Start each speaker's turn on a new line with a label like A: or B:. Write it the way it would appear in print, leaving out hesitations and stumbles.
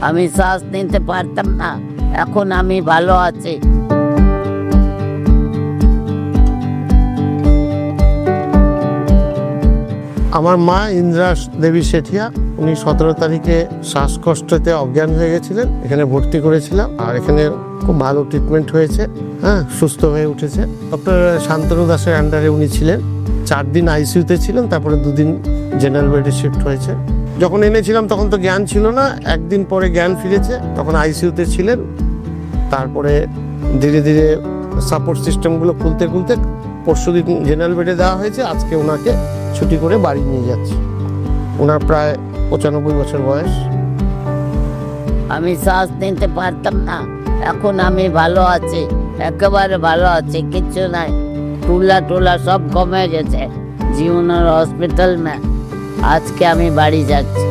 A: আমি শ্বাস নিতে পারতাম না, এখন আমি ভালো আছি।
B: আমার মা ইন্দ্রা দেবী শেঠিয়া, উনি 17 তারিখে শ্বাসকষ্টতে অজ্ঞান হয়ে গেছিলেন। এখানে ভর্তি করেছিলাম আর এখানে খুব ভালো ট্রিটমেন্ট হয়েছে, সুস্থ হয়ে উঠেছে। ডক্টর শান্তনু দাসের আন্ডারে উনি ছিলেন। 4 দিন আইসিইউতে ছিলেন, তারপরে 2 দিন জেনারেল বেডে শিফট হয়েছে। যখন এনেছিলাম তখন তো জ্ঞান ছিল না, 1 দিন পরে জ্ঞান ফিরেছে, তখন আইসিইউতে ছিলেন। তারপরে ধীরে ধীরে সাপোর্ট সিস্টেমগুলো খুলতে খুলতে পরশুদিন জেনারেল বেডে দেওয়া হয়েছে। আজকে ওনাকে ছুটি করে বাড়ি নিয়ে যাচ্ছি। ওনার প্রায় 95 বছর বয়স।
A: আমি শ্বাস নিতে পারতাম না, এখন আমি ভালো আছি, একেবারে ভালো আছি, কিচ্ছু নাই। টুলা সব কমে গেছে জীবনের হসপিটাল মে। আজকে আমি বাড়ি যাচ্ছি।